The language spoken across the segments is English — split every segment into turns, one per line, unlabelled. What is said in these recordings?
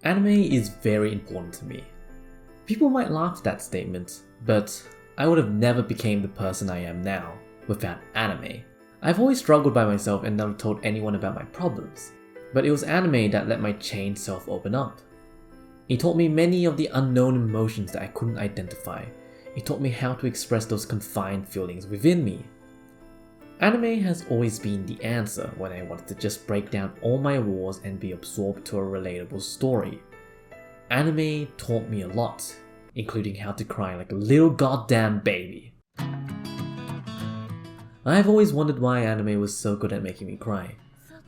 Anime is very important to me. People might laugh at that statement, but I would have never become the person I am now without anime. I've always struggled by myself and never told anyone about my problems, but it was anime that let my chained self open up. It taught me many of the unknown emotions that I couldn't identify. It taught me how to express those confined feelings within me. Anime has always been the answer when I wanted to just break down all my walls and be absorbed to a relatable story. Anime taught me a lot, including how to cry like a little goddamn baby. I've always wondered why anime was so good at making me cry.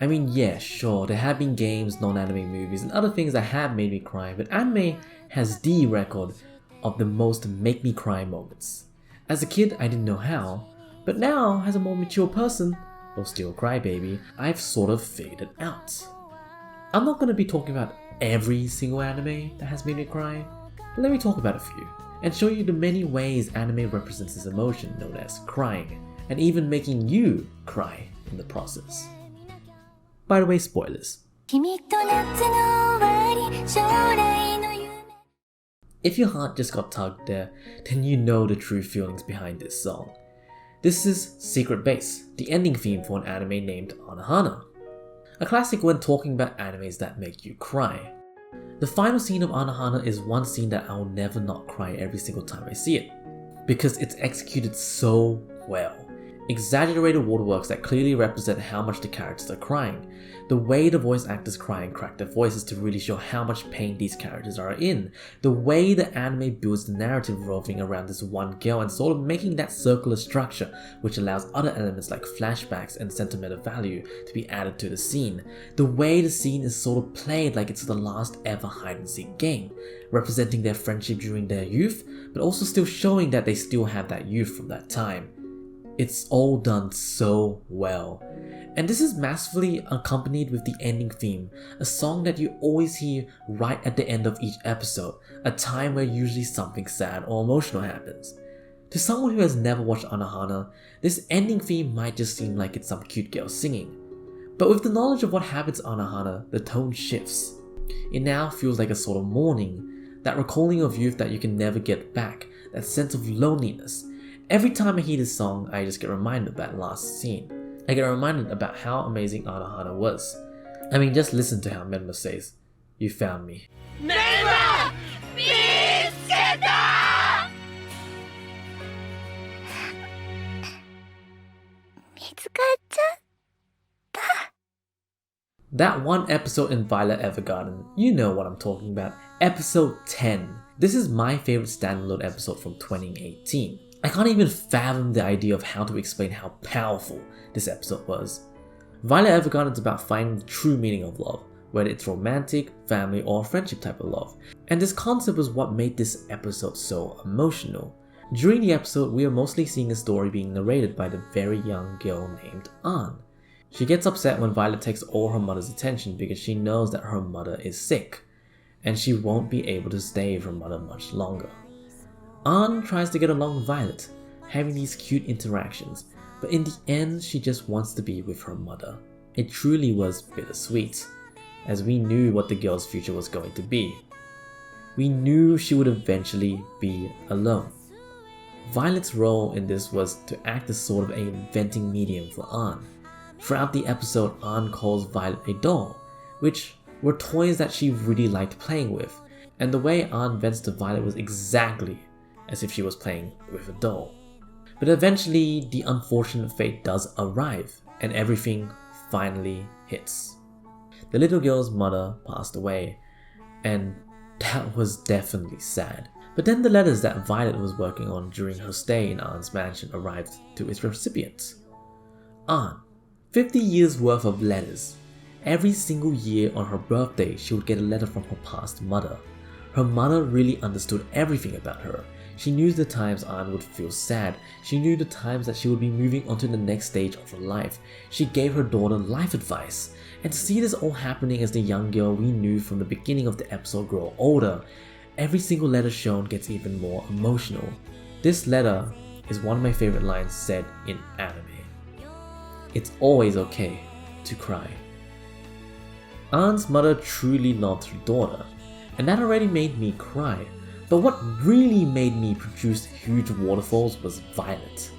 I mean, yeah, sure, there have been games, non-anime movies, and other things that have made me cry, but anime has the record of the most make me cry moments. As a kid, I didn't know how, but now, as a more mature person, though still a crybaby, I've sort of figured it out. I'm not going to be talking about every single anime that has made me cry, but let me talk about a few, and show you the many ways anime represents this emotion known as crying, and even making you cry in the process. By the way, spoilers. If your heart just got tugged there, then you know the true feelings behind this song. This is Secret Base, the ending theme for an anime named Anohana. A classic when talking about animes that make you cry. The final scene of Anohana is one scene that I will never not cry every single time I see it, because it's executed so well. Exaggerated waterworks that clearly represent how much the characters are crying. The way the voice actors cry and crack their voices to really show how much pain these characters are in. The way the anime builds the narrative revolving around this one girl and sort of making that circular structure which allows other elements like flashbacks and sentimental value to be added to the scene. The way the scene is sort of played like it's the last ever hide and seek game, representing their friendship during their youth, but also still showing that they still have that youth from that time. It's all done so well. And this is massively accompanied with the ending theme, a song that you always hear right at the end of each episode, a time where usually something sad or emotional happens. To someone who has never watched Anohana, this ending theme might just seem like it's some cute girl singing. But with the knowledge of what happens in Anohana, the tone shifts. It now feels like a sort of mourning, that recalling of youth that you can never get back, that sense of loneliness. Every time I hear this song, I just get reminded of that last scene. I get reminded about how amazing Anohana was. I mean, just listen to how Menma says, "You found me." Menma! Mitsukeita! That one episode in Violet Evergarden, you know what I'm talking about. Episode 10. This is my favorite standalone episode from 2018. I can't even fathom the idea of how to explain how powerful this episode was. Violet Evergarden is about finding the true meaning of love, whether it's romantic, family, or friendship type of love. And this concept was what made this episode so emotional. During the episode, we are mostly seeing a story being narrated by the very young girl named Anne. She gets upset when Violet takes all her mother's attention because she knows that her mother is sick, and she won't be able to stay with her mother much longer. Anne tries to get along with Violet, having these cute interactions, but in the end she just wants to be with her mother. It truly was bittersweet, as we knew what the girl's future was going to be. We knew she would eventually be alone. Violet's role in this was to act as sort of a venting medium for Anne. Throughout the episode, Anne calls Violet a doll, which were toys that she really liked playing with, and the way Anne vents to Violet was exactly as if she was playing with a doll. But eventually, the unfortunate fate does arrive, and everything finally hits. The little girl's mother passed away, and that was definitely sad. But then the letters that Violet was working on during her stay in Anne's mansion arrived to its recipient. Anne. 50 years worth of letters. Every single year on her birthday, she would get a letter from her past mother. Her mother really understood everything about her. She knew the times Anne would feel sad. She knew the times that she would be moving on to the next stage of her life. She gave her daughter life advice. And to see this all happening as the young girl we knew from the beginning of the episode grow older, every single letter shown gets even more emotional. This letter is one of my favorite lines said in anime. It's always okay to cry. Anne's mother truly loved her daughter. and that already made me cry. But what really made me produce huge waterfalls was Violet.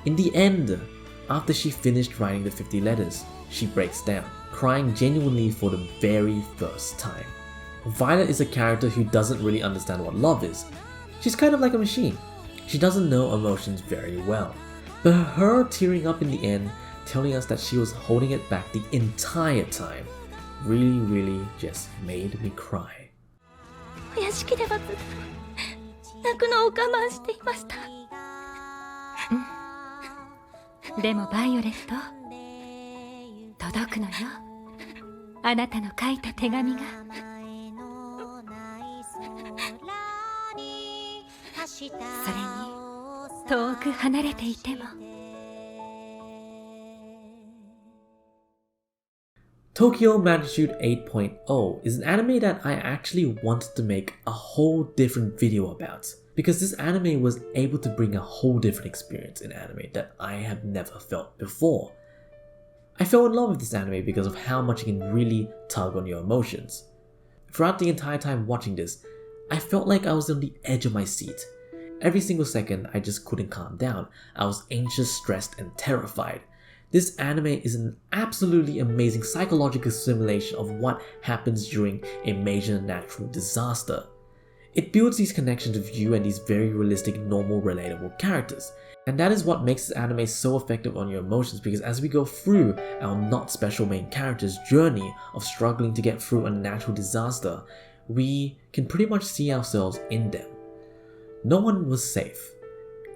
In the end, after she finished writing the 50 letters, she breaks down, crying genuinely for the very first time. Violet is a character who doesn't really understand what love is. She's kind of like a machine. She doesn't know emotions very well. But her tearing up in the end, telling us that she was holding it back the entire time, really just made me cry.
お屋敷ではずっと泣くのを我慢していました。でもバイオレット、届くのよ。あなたの書いた手紙が。それに遠く離れていても。
Tokyo Magnitude 8.0 is an anime that I actually wanted to make a whole different video about, because this anime was able to bring a whole different experience in anime that I have never felt before. I fell in love with this anime because of how much it can really tug on your emotions. Throughout the entire time watching this, I felt like I was on the edge of my seat. Every single second, I just couldn't calm down. I was anxious, stressed, and terrified. This anime is an absolutely amazing psychological simulation of what happens during a major natural disaster. It builds these connections with you and these very realistic, normal, relatable characters. And that is what makes this anime so effective on your emotions, because as we go through our not special main character's journey of struggling to get through a natural disaster, we can pretty much see ourselves in them. No one was safe.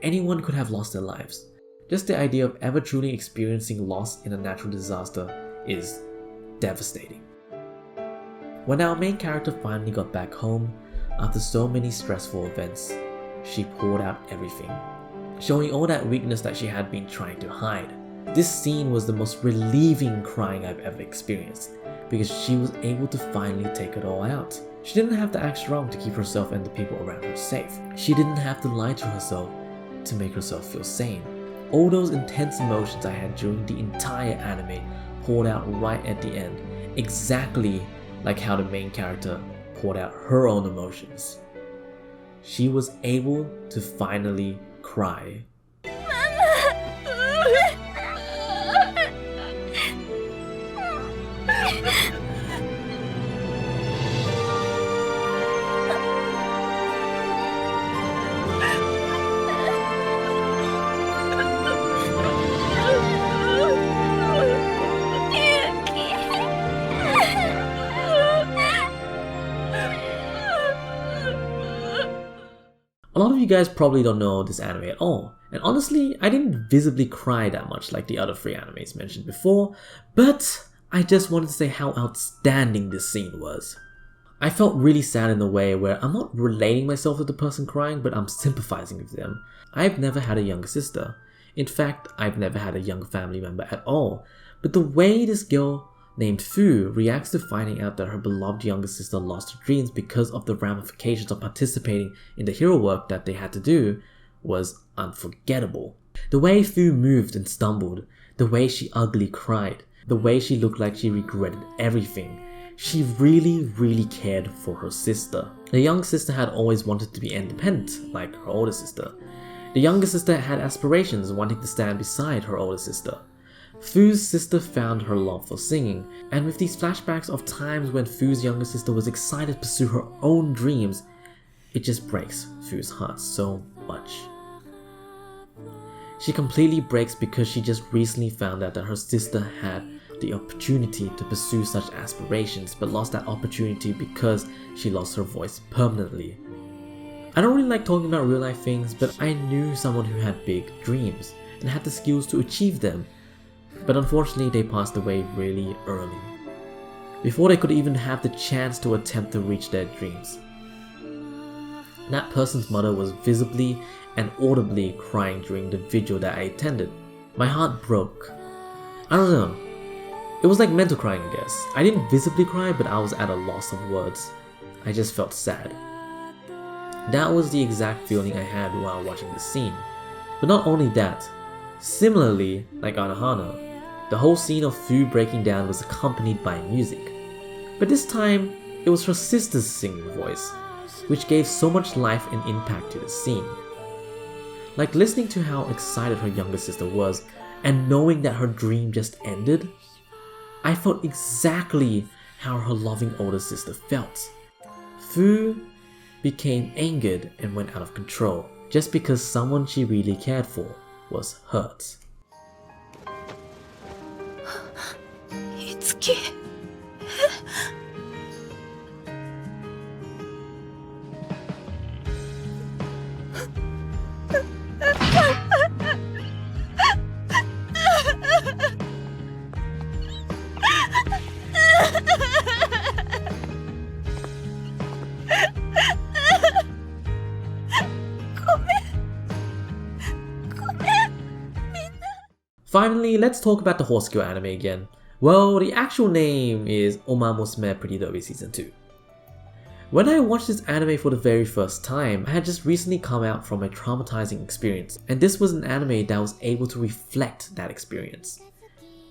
Anyone could have lost their lives. Just the idea of ever truly experiencing loss in a natural disaster is devastating. When our main character finally got back home, after so many stressful events, she poured out everything, showing all that weakness that she had been trying to hide. This scene was the most relieving crying I've ever experienced, because she was able to finally take it all out. She didn't have to act strong to keep herself and the people around her safe. She didn't have to lie to herself to make herself feel sane. All those intense emotions I had during the entire anime poured out right at the end, exactly like how the main character poured out her own emotions. She was able to finally cry. A lot of you guys probably don't know this anime at all, and honestly, I didn't visibly cry that much like the other 3 animes mentioned before, but I just wanted to say how outstanding this scene was. I felt really sad in a way where I'm not relating myself to the person crying, but I'm sympathizing with them. I've never had a younger sister. In fact, I've never had a young family member at all, but the way this girl named Fu reacts to finding out that her beloved younger sister lost her dreams because of the ramifications of participating in the hero work that they had to do was unforgettable. The way Fu moved and stumbled, the way she ugly cried, the way she looked like she regretted everything. She really cared for her sister. The young sister had always wanted to be independent, like her older sister. The younger sister had aspirations, wanting to stand beside her older sister. Fu's sister found her love for singing, and with these flashbacks of times when Fu's younger sister was excited to pursue her own dreams, it just breaks Fu's heart so much. She completely breaks because she just recently found out that her sister had the opportunity to pursue such aspirations, but lost that opportunity because she lost her voice permanently. I don't really like talking about real life things, but I knew someone who had big dreams and had the skills to achieve them. But unfortunately, they passed away really early, before they could even have the chance to attempt to reach their dreams. That person's mother was visibly and audibly crying during the vigil that I attended. My heart broke. I don't know. It was like mental crying, I guess. I didn't visibly cry, but I was at a loss of words. I just felt sad. That was the exact feeling I had while watching the scene. But not only that, similarly, like Anohana, the whole scene of Fu breaking down was accompanied by music. But this time, It was her sister's singing voice, which gave so much life and impact to the scene. Like listening to how excited her younger sister was and knowing that her dream just ended, I felt exactly how her loving older sister felt. Fu became angered and went out of control just because someone she really cared for was hurt.
Itsuki.
Finally, let's talk about the Horse Girl anime again. Well, the actual name is Oma Musume Pretty Derby Season 2. When I watched this anime for the very first time, I had just recently come out from a traumatizing experience, and this was an anime that was able to reflect that experience.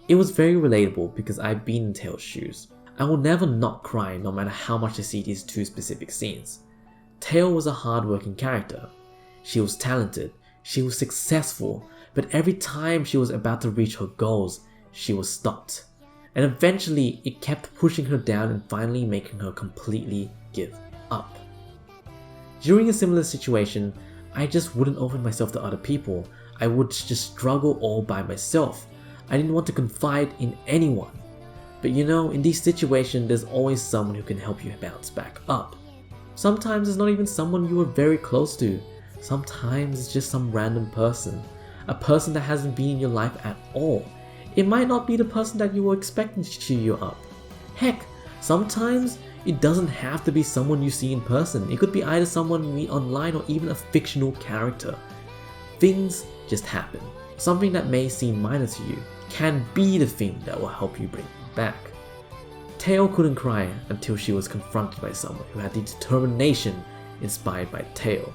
It was very relatable because I've been in Tail's shoes. I will never not cry no matter how much I see these two specific scenes. Tail was a hard-working character. She was talented, she was successful, but every time she was about to reach her goals, she was stopped. And eventually, it kept pushing her down and finally making her completely give up. During a similar situation, I just wouldn't open myself to other people. I would just struggle all by myself. I didn't want to confide in anyone. But you know, in these situations, there's always someone who can help you bounce back up. Sometimes it's not even someone you were very close to. Sometimes it's just some random person. A person that hasn't been in your life at all. It might not be the person that you were expecting to cheer you up. Heck, sometimes it doesn't have to be someone you see in person. It could be either someone you meet online or even a fictional character. Things just happen. Something that may seem minor to you can be the thing that will help you bring you back. Tail couldn't cry until she was confronted by someone who had the determination inspired by Tail.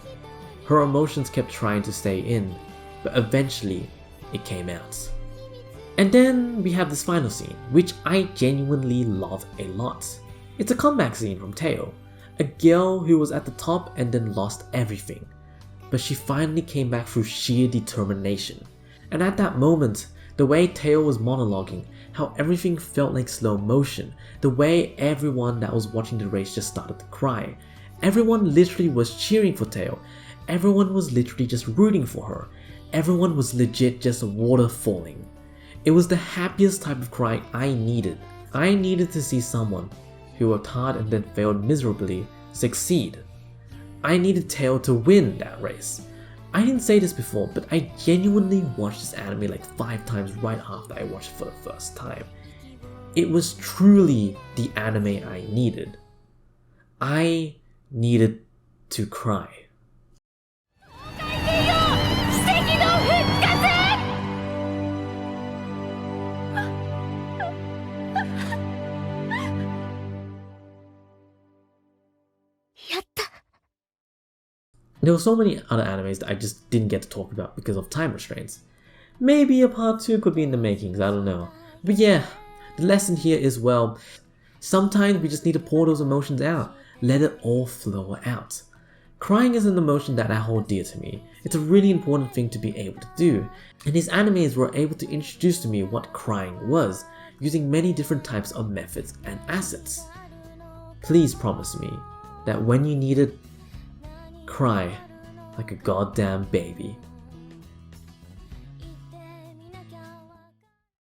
Her emotions kept trying to stay in, but eventually it came out. And then we have this final scene, which I genuinely love a lot. It's a comeback scene from Tail, a girl who was at the top and then lost everything. But she finally came back through sheer determination. And at that moment, the way Tail was monologuing, how everything felt like slow motion, the way everyone that was watching the race just started to cry. Everyone literally was cheering for Tail. Everyone was literally just rooting for her. Everyone was legit just water falling. It was the happiest type of crying I needed. I needed to see someone who worked hard and then failed miserably succeed. I needed Tail to win that race. I didn't say this before, but I genuinely watched this anime like 5 times right after I watched it for the first time. It was truly the anime I needed. I needed to cry. There were so many other animes that I just didn't get to talk about because of time restraints. Maybe a part 2 could be in the makings, I don't know. But yeah, the lesson here is, well, sometimes we just need to pour those emotions out. Let it all flow out. Crying is an emotion that I hold dear to me. It's a really important thing to be able to do. And these animes were able to introduce to me what crying was, using many different types of methods and assets. Please promise me that when you need it, cry like a goddamn baby.